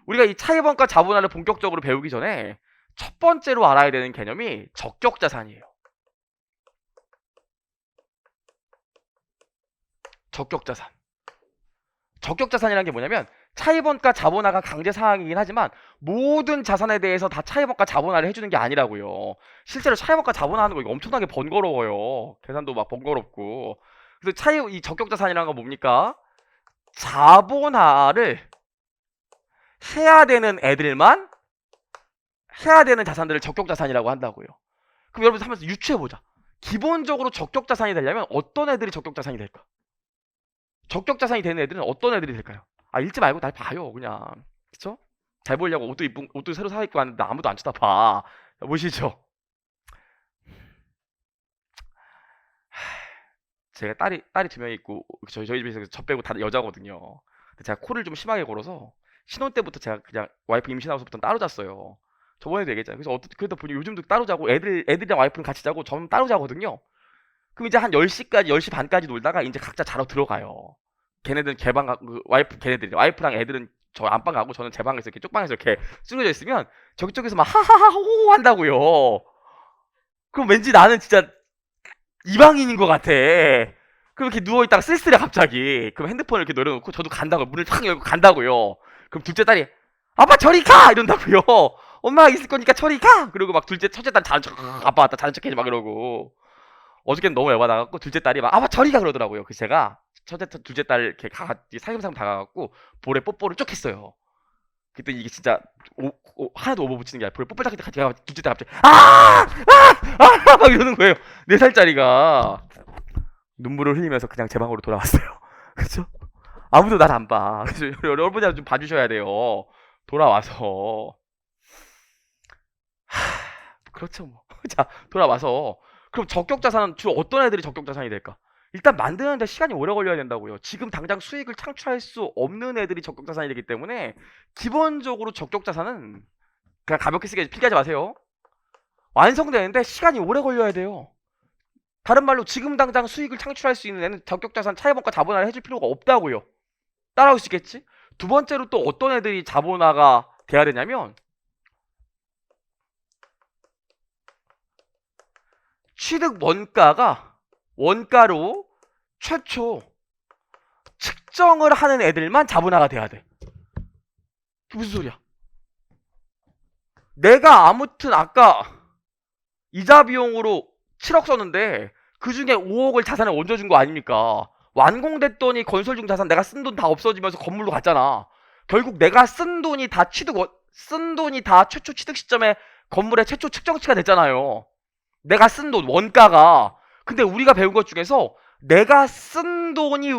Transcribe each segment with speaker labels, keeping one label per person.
Speaker 1: 우리가 이 차입원가 자본화를 본격적으로 배우기 전에 첫 번째로 알아야 되는 개념이 적격자산이에요. 적격자산. 적격자산이라는 게 뭐냐면 차입원가 자본화가 강제 사항이긴 하지만 모든 자산에 대해서 다 차입원가 자본화를 해주는 게 아니라고요. 실제로 차입원가 자본화하는 거 이거 엄청나게 번거로워요. 계산도 막 번거롭고. 그래서 이 적격자산이라는 건 뭡니까? 자본화를 해야 되는 애들만 해야 되는 자산들을 적격자산이라고 한다고요. 그럼 여러분 한번 유추해보자. 기본적으로 적격자산이 되려면 어떤 애들이 적격자산이 될까? 적격자산이 되는 애들은 어떤 애들이 될까요? 아, 읽지 말고 날 봐요 그냥. 그쵸? 잘 보이려고 옷도 새로 사 입고 왔는데 아무도 안 쳐다봐. 보시죠. 제가 딸이 2명 있고 저희 집에서 저 빼고 다 여자거든요. 근데 제가 코를 좀 심하게 걸어서 신혼 때부터 제가 그냥 와이프 임신하고서부터 따로 잤어요. 저번에도 얘기했잖아요. 그래서 그러다 보니 요즘도 따로 자고 애들이랑 와이프는 같이 자고 저는 따로 자거든요. 그럼 이제 한 10시까지 10시 반까지 놀다가 이제 각자 자러 들어가요. 걔네들은 개방 와이프 걔네들이 와이프랑 애들은 저 안방 가고 저는 제 방에서 이렇게 쪽방에서 이렇게 쓰러져 있으면 저쪽에서 막 하하하 호호 한다고요. 그럼 왠지 나는 진짜 이방인인 것 같아. 그럼 이렇게 누워있다가 쓸쓸해 갑자기. 그럼 핸드폰을 이렇게 내려놓고 저도 간다고 문을 탁 열고 간다고요. 그럼 둘째 딸이 아빠 저리 가 이런다고요. 엄마가 있을 거니까 저리 가. 그리고 막 첫째 딸 자는 척 아빠 왔다 자는 척해지 막 그러고. 어저께는 너무 열받아갖고 둘째 딸이 막 아빠 저리 가 그러더라고요. 그래서 제가 둘째 딸 이렇게 살금살금 다가갖고 볼에 뽀뽀를 쭉 했어요. 그랬더니 이게 진짜 하나도 오버 붙이는 게 아니라 볼에 뽀뽀 딱 했더니 제가 둘째 딸 갑자기 막 이러는 거예요. 4살짜리가 눈물을 흘리면서 그냥 제 방으로 돌아왔어요. 그쵸? 아무도 날 안 봐. 그래서 여러분이 좀 봐주셔야 돼요. 돌아와서 그렇죠 뭐. 자 돌아와서 그럼 적격자산은 주로 어떤 애들이 적격자산이 될까? 일단 만드는데 시간이 오래 걸려야 된다고요. 지금 당장 수익을 창출할 수 없는 애들이 적격자산이 되기 때문에 기본적으로 적격자산은 그냥 가볍게 쓰게 필기하지 마세요. 완성되는데 시간이 오래 걸려야 돼요. 다른 말로 지금 당장 수익을 창출할 수 있는 애는 적격자산 차입원가 자본화를 해줄 필요가 없다고요. 따라올 수 있겠지? 두 번째로 또 어떤 애들이 자본화가 돼야 되냐면 취득 원가로 최초 측정을 하는 애들만 자본화가 돼야 돼. 무슨 소리야? 내가 아무튼 아까 이자 비용으로 7억 썼는데 그 중에 5억을 자산에 얹어준 거 아닙니까? 완공됐더니 건설중 자산 내가 쓴 돈 다 없어지면서 건물로 갔잖아. 결국 내가 쓴 돈이 다 최초 취득 시점에 건물의 최초 측정치가 됐잖아요. 내가 쓴 돈 원가가. 근데 우리가 배운 것 중에서 내가 쓴 돈이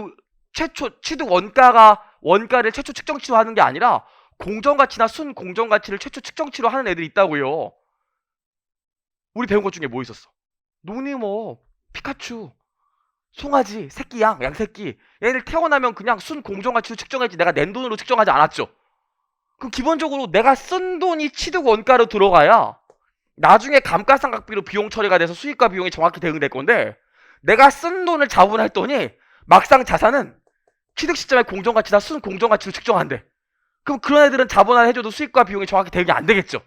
Speaker 1: 최초 취득 원가를 최초 측정치로 하는 게 아니라 공정가치나 순공정가치를 최초 측정치로 하는 애들이 있다고요. 우리 배운 것 중에 뭐 있었어? 노니모, 피카츄, 송아지, 새끼 양새끼. 얘들 태어나면 그냥 순공정가치로 측정했지 내가 낸 돈으로 측정하지 않았죠. 그럼 기본적으로 내가 쓴 돈이 취득 원가로 들어가야 나중에 감가상각비로 비용 처리가 돼서 수익과 비용이 정확히 대응될 건데 내가 쓴 돈을 자본했더니 막상 자산은 취득 시점의 공정가치나 순공정가치로 측정한대. 그럼 그런 애들은 자본화를 해줘도 수익과 비용이 정확히 대응이 안 되겠죠.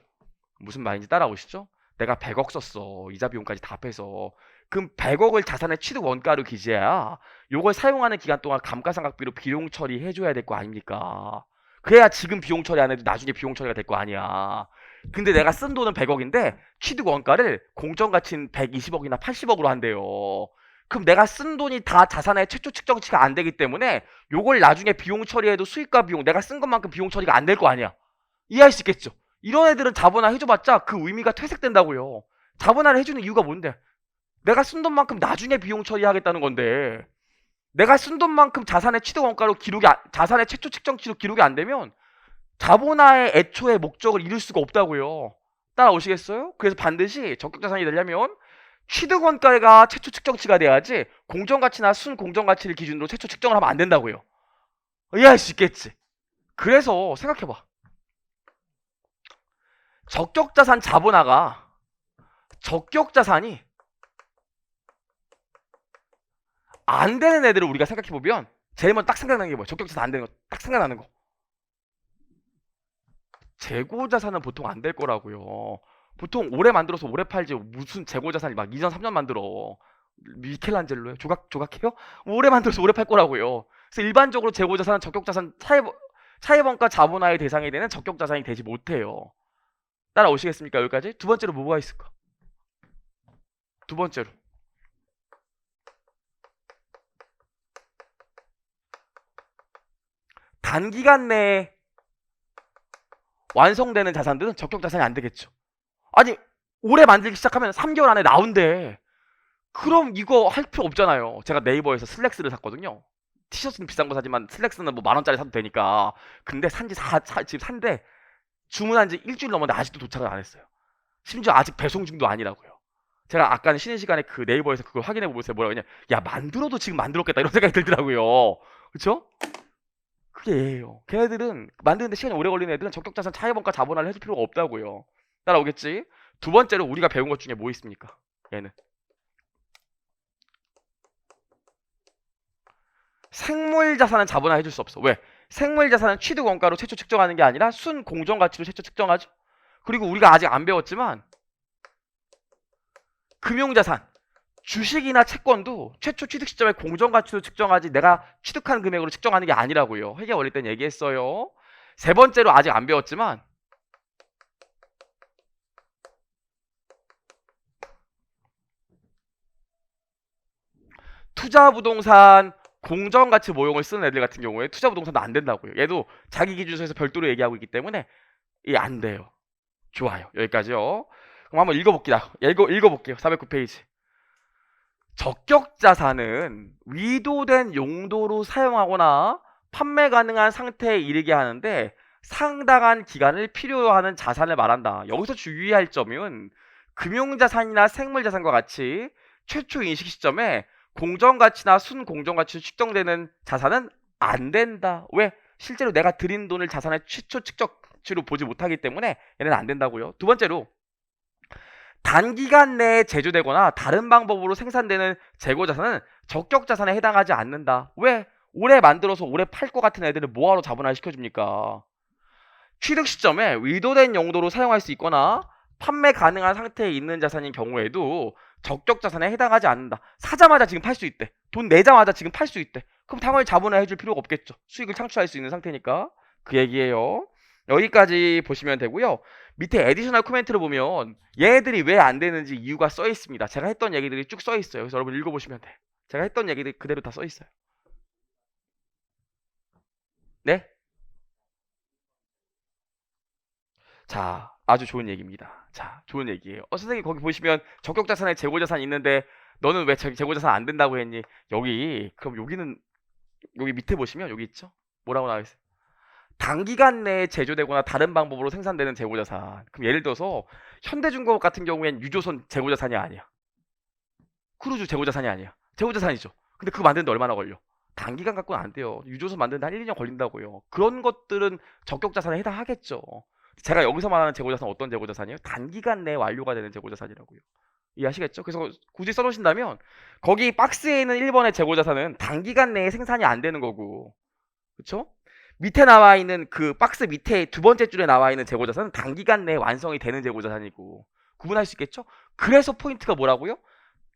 Speaker 1: 무슨 말인지 따라오시죠? 내가 100억 썼어. 이자 비용까지 다 빼서. 그럼 100억을 자산의 취득 원가로 기재해야 요걸 사용하는 기간 동안 감가상각비로 비용 처리해줘야 될 거 아닙니까? 그래야 지금 비용 처리 안 해도 나중에 비용 처리가 될 거 아니야. 근데 내가 쓴 돈은 100억인데 취득 원가를 공정가치는 120억이나 80억으로 한대요. 그럼 내가 쓴 돈이 다 자산의 최초 측정치가 안 되기 때문에 요걸 나중에 비용 처리해도 수익과 비용 내가 쓴 것만큼 비용 처리가 안 될 거 아니야. 이해할 수 있겠죠? 이런 애들은 자본화 해줘봤자 그 의미가 퇴색된다고요. 자본화를 해주는 이유가 뭔데? 내가 쓴 돈만큼 나중에 비용 처리하겠다는 건데 내가 쓴 돈만큼 자산의 취득 원가로 자산의 최초 측정치로 기록이 안 되면 자본화의 애초의 목적을 이룰 수가 없다고요. 따라오시겠어요? 그래서 반드시 적격자산이 되려면 취득 원가가 최초 측정치가 돼야지 공정가치나 순공정가치를 기준으로 최초 측정을 하면 안 된다고요. 이해할 수 있겠지? 그래서 생각해봐. 적격자산 자본화가 적격자산이 안 되는 애들을 우리가 생각해보면 제일 먼저 딱 생각나는 게 뭐야? 적격자산 안 되는 거 딱 생각나는 거 재고자산은 보통 안 될 거라고요. 보통 오래 만들어서 오래 팔지 무슨 재고자산이 막 2년 3년 만들어. 미켈란젤로요? 조각해요? 오래 만들어서 오래 팔 거라고요. 그래서 일반적으로 재고자산은 적격자산 차입원가 자본화의 대상이 되는 적격자산이 되지 못해요. 따라오시겠습니까? 여기까지? 두 번째로 뭐가 있을까? 두 번째로 단기간 내에 완성되는 자산들은 적격자산이 안 되겠죠. 아니 올해 만들기 시작하면 3개월 안에 나온대. 그럼 이거 할 필요 없잖아요. 제가 네이버에서 슬랙스를 샀거든요. 티셔츠는 비싼 거 사지만 슬랙스는 뭐 10,000원짜리 사도 되니까. 근데 지금 산데 주문한 지 일주일 넘었는데 아직도 도착을 안 했어요. 심지어 아직 배송 중도 아니라고요. 제가 아까 쉬는 시간에 그 네이버에서 그걸 확인해 보면서 뭐라고 했냐, 야 만들어도 지금 만들었겠다 이런 생각이 들더라고요. 그쵸? 그게 얘예요. 걔네들은 만드는데 시간이 오래 걸리는 애들은 적격자산 차입원가 자본화를 해줄 필요가 없다고요. 따라오겠지? 두 번째로 우리가 배운 것 중에 뭐 있습니까? 얘는 생물자산은 자본화 해줄 수 없어. 왜? 생물자산은 취득원가로 최초 측정하는 게 아니라 순공정가치로 최초 측정하죠. 그리고 우리가 아직 안 배웠지만 금융자산, 주식이나 채권도 최초 취득 시점에 공정가치로 측정하지 내가 취득한 금액으로 측정하는 게 아니라고요. 회계 원리 때는 얘기했어요. 세 번째로 아직 안 배웠지만 투자부동산 공정가치 모형을 쓰는 애들 같은 경우에 투자부동산도 안 된다고요. 얘도 자기 기준서에서 별도로 얘기하고 있기 때문에 이게 안 돼요. 좋아요. 여기까지요. 그럼 한번 읽어볼게요. 409페이지. 적격자산은 위도된 용도로 사용하거나 판매 가능한 상태에 이르게 하는데 상당한 기간을 필요로 하는 자산을 말한다. 여기서 주의할 점은 금융자산이나 생물자산과 같이 최초 인식 시점에 공정가치나 순공정가치로 측정되는 자산은 안 된다. 왜? 실제로 내가 들인 돈을 자산의 최초 측정치로 보지 못하기 때문에 얘는 안 된다고요. 두 번째로 단기간 내에 제조되거나 다른 방법으로 생산되는 재고자산은 적격자산에 해당하지 않는다. 왜? 올해 만들어서 올해 팔 것 같은 애들을 뭐하러 자본화 시켜줍니까? 취득 시점에 의도된 용도로 사용할 수 있거나 판매 가능한 상태에 있는 자산인 경우에도 적격자산에 해당하지 않는다. 사자마자 지금 팔 수 있대. 돈 내자마자 지금 팔 수 있대. 그럼 당연히 자본화 해줄 필요가 없겠죠. 수익을 창출할 수 있는 상태니까. 그 얘기예요. 여기까지 보시면 되고요. 밑에 에디셔널 코멘트를 보면 얘네들이 왜 안 되는지 이유가 써 있습니다. 제가 했던 얘기들이 쭉 써 있어요. 그래서 여러분 읽어보시면 돼. 제가 했던 얘기들이 그대로 다 써 있어요. 네? 자, 아주 좋은 얘기입니다. 자, 좋은 얘기예요. 선생님 거기 보시면 적격자산에 재고자산 있는데 너는 왜 재고자산 안 된다고 했니? 그럼 여기 밑에 보시면 여기 있죠? 뭐라고 나와 있어요? 단기간 내에 제조되거나 다른 방법으로 생산되는 재고자산. 그럼 예를 들어서 현대중공업 같은 경우엔 유조선 재고자산이 아니야. 크루즈 재고자산이 아니야. 재고자산이죠. 근데 그거 만드는데 얼마나 걸려? 단기간 갖고는 안 돼요. 유조선 만드는데 한 1, 2년 걸린다고요. 그런 것들은 적격자산에 해당하겠죠. 제가 여기서 말하는 재고자산 어떤 재고자산이에요? 단기간 내에 완료가 되는 재고자산이라고요. 이해하시겠죠? 그래서 굳이 써놓으신다면 거기 박스에 있는 1번의 재고자산은 단기간 내에 생산이 안 되는 거고, 그쵸? 밑에 나와 있는 그 박스 밑에 두 번째 줄에 나와 있는 재고자산은 단기간 내에 완성이 되는 재고자산이고, 구분할 수 있겠죠? 그래서 포인트가 뭐라고요?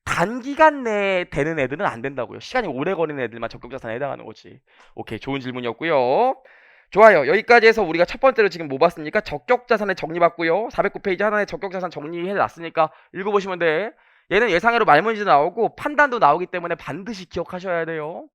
Speaker 1: 단기간 내에 되는 애들은 안 된다고요. 시간이 오래 걸리는 애들만 적격자산에 해당하는 거지. 오케이, 좋은 질문이었고요. 좋아요. 여기까지 해서 우리가 첫 번째로 지금 뭐 봤습니까? 적격자산의 정리봤고요. 409페이지 하나에 적격자산 정리해놨으니까 읽어보시면 돼. 얘는 예상외로 말문제도 나오고 판단도 나오기 때문에 반드시 기억하셔야 돼요.